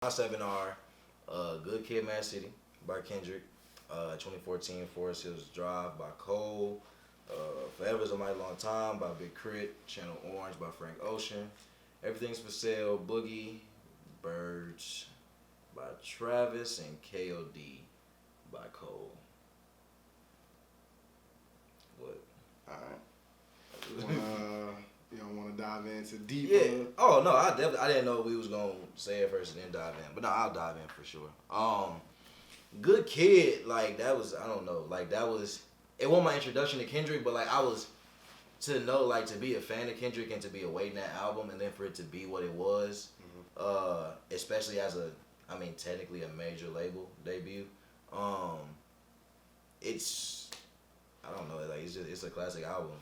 My seven are Good Kid, Mad City by Kendrick, 2014 Forest Hills Drive by Cole, Forever's a Mighty Long Time by Big Crit, Channel Orange by Frank Ocean, Everything's for Sale, Boogie, Birds by Travis, and KOD by Cole. What? Alright. You don't want to dive into deeper? Yeah. Oh no, I didn't know we was gonna say it first and then dive in, but no, I'll dive in for sure. Good Kid, like that was I don't know, like that was it wasn't my introduction to Kendrick, but like I was to know like to be a fan of Kendrick and to be awaiting that album and then for it to be what it was, especially as I mean technically a major label debut. It's I don't know, like it's a classic album.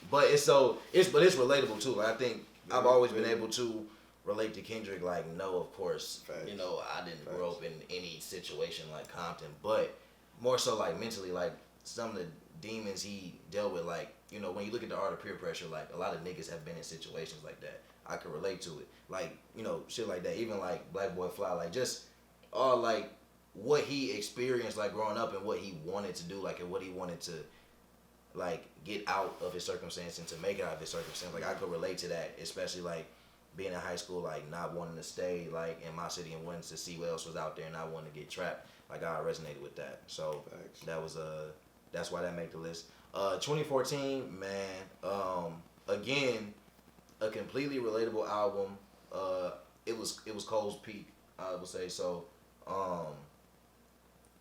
But it's relatable too. Like I think I've always been able to relate to Kendrick. Like no, of course, Facts. I didn't grow up in any situation like Compton, but more so like mentally, like some of the demons he dealt with. Like when you look at the art of peer pressure, like a lot of niggas have been in situations like that. I could relate to it. Like shit like that. Even like Black Boy Fly, like just all like what he experienced like growing up and what he wanted to do, like and what he wanted to like get out of his circumstance and to make it out of his circumstance. Like I could relate to that, especially like being in high school, like not wanting to stay like in my city and wanting to see what else was out there and not wanting to get trapped. Like I resonated with that. So Thanks. that was that's why that made the list. 2014, man. Again, a completely relatable album. It was Cole's peak, I would say. So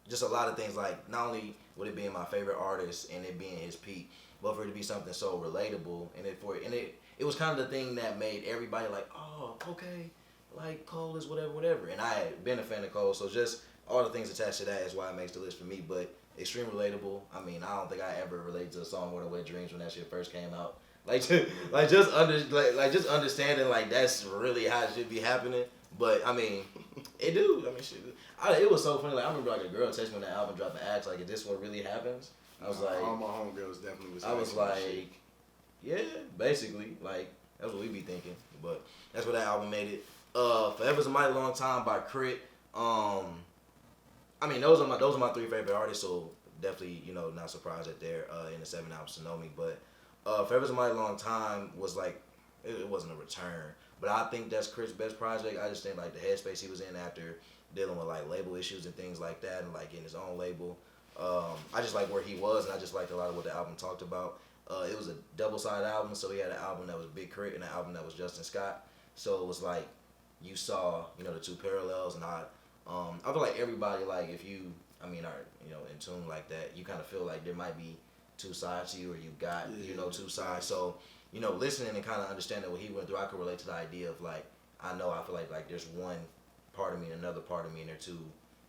just a lot of things like not only would it being my favorite artist and it being his peak, but for it to be something so relatable and it was kind of the thing that made everybody like, oh, okay, like Cole is whatever. And I had been a fan of Cole, so just all the things attached to that is why it makes the list for me. But extreme relatable. I mean, I don't think I ever related to a song "More Than Wet Dreams" when that shit first came out. Just understanding like that's really how it should be happening. But I mean, it do. I mean, shit. It was so funny. Like I remember like a girl texted me when that album dropped and asked like, "Is this what really happens?" I was like, all my homegirls definitely was. I was like, yeah, basically, like that's what we be thinking. But that's what that album made it. Forever's a Mighty Long Time by Crit. I mean, those are my three favorite artists. So definitely, not surprised that they're in the 7 albums to know me. But Forever's a Mighty Long Time was like, it wasn't a return. But I think that's Crit's best project. I just think like the headspace he was in after dealing with like label issues and things like that, and like in his own label. I just like where he was, and I just liked a lot of what the album talked about. It was a double-sided album, so he had an album that was Big Crit and an album that was Justin Scott. So it was like you saw, the two parallels, and I feel like everybody, like if you, are in tune like that, you kind of feel like there might be two sides to you, or you got, two sides. So, listening and kind of understanding what he went through, I could relate to the idea of like, I feel like there's one part of me and another part of me, and they're two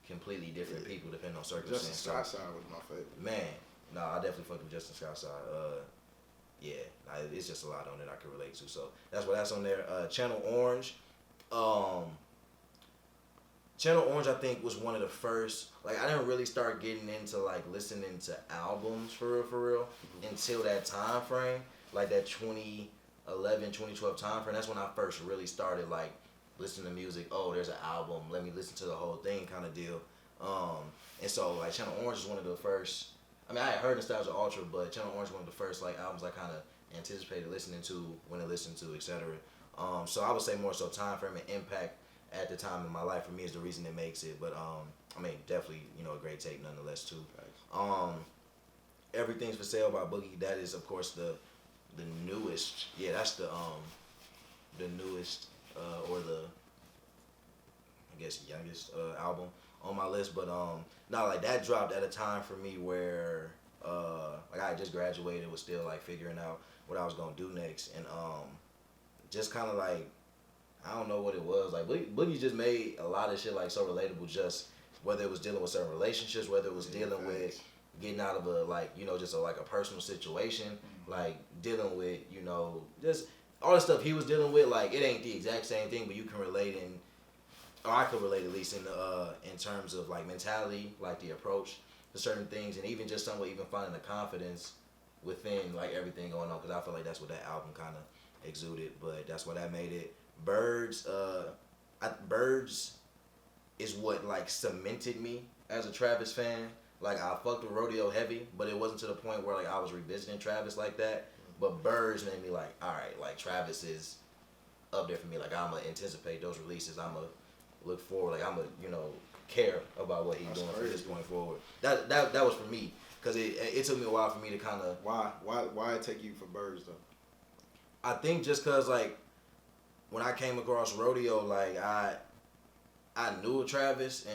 completely different people depending on circumstances. Justin Scott side was my favorite. Man, no, I definitely fucked with Justin Scott's side. It's just a lot on it I can relate to. So that's on there. Channel Orange. Channel Orange, I think, was one of the first. Like, I didn't really start getting into like listening to albums for real, until that time frame, like that 2011, 2012 time frame. That's when I first really started like listening to music. Oh, there's an album. Let me listen to the whole thing, kind of deal. And so like Channel Orange is one of the first. I mean, I had heard Nostalgia Ultra, but Channel Orange is one of the first like albums I kind of anticipated listening to, when I listened to, etc. So I would say more so time frame and impact at the time in my life for me is the reason it makes it. But definitely a great tape nonetheless too. Everything's for Sale by Boogie. That is of course the newest. Yeah, that's the newest or the I guess youngest album on my list. But like that dropped at a time for me where like I had just graduated, was still like figuring out what I was gonna do next, and just kind of like I don't know what it was. Like Boogie just made a lot of shit like so relatable. Just whether it was dealing with certain relationships, whether it was dealing with getting out of a like just a personal situation, like dealing with just all the stuff he was dealing with. Like it ain't the exact same thing, but you can relate or I could relate at least in terms of like mentality, like the approach to certain things, and even just somewhat even finding the confidence within like everything going on. Because I feel like that's what that album kind of exuded. But that's why that made it. Birds is what like cemented me as a Travis fan. Like I fucked with Rodeo heavy, but it wasn't to the point where like I was revisiting Travis like that. But Birds made me like, all right, like Travis is up there for me. Like I'ma anticipate those releases. I'ma look forward. Like I'ma care about what he's doing from this point forward. That was for me because it took me a while for me to kind of. Why it take you for Birds though? I think just cause like when I came across Rodeo, like I knew of Travis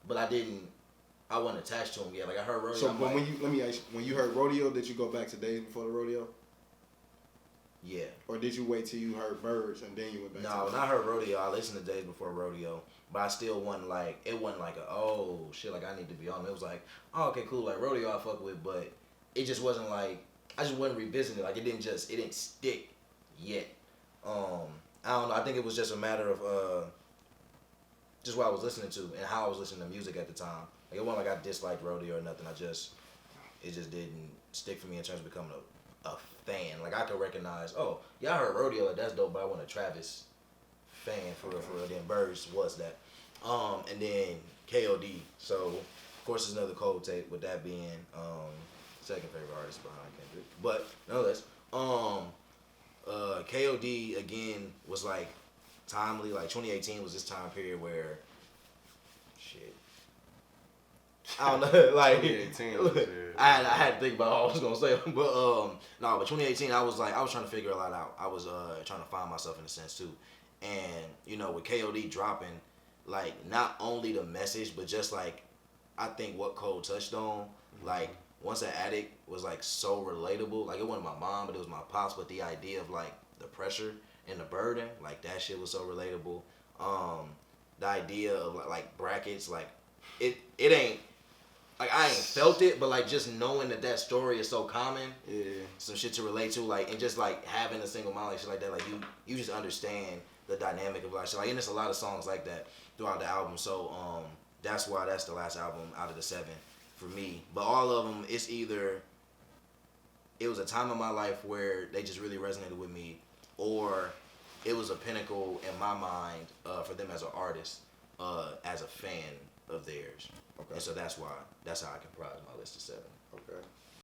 but I wasn't attached to him yet. Like I heard Rodeo. So but let me ask you, when you heard Rodeo, did you go back to days before the Rodeo? Yeah. Or did you wait till you heard Birds and then you went back? No, when I heard Rodeo, I listened to days before Rodeo, but I still wasn't like it wasn't like oh shit, like I need to be on. It was like, oh okay, cool, like Rodeo I fuck with, but it just wasn't like I just wasn't revisiting it. Like it didn't stick yet. I don't know. I think it was just a matter of just what I was listening to and how I was listening to music at the time. Like it wasn't like I disliked Rodeo or nothing. It just didn't stick for me in terms of becoming a fan. Like I could recognize, oh yeah, I heard Rodeo, like, that's dope, but I wasn't a Travis fan for real. Then Birds was that, and then KOD. So of course there's another cold tape with that being second favorite artist behind Kendrick, but nonetheless, KOD again was like timely. Like 2018 was this time period where shit. I don't know, like 2018. I had to think about what I was gonna say, but but 2018 I was trying to figure a lot out. I was trying to find myself in a sense too, and with KOD dropping, like not only the message but just like I think what Cole touched on, like Once an Addict was like so relatable. Like it wasn't my mom, but it was my pops. But the idea of like the pressure and the burden, like that shit was so relatable. The idea of like brackets, like it ain't. Like I ain't felt it, but like just knowing that story is so common, some shit to relate to, like and just like having a single mom like shit like that, like you just understand the dynamic of like shit. Like and there's a lot of songs like that throughout the album. So that's why that's the last album out of the 7 for me. But all of them, it's either it was a time in my life where they just really resonated with me, or it was a pinnacle in my mind for them as an artist, as a fan of theirs. Okay. And so that's how I comprise my list of 7. Okay.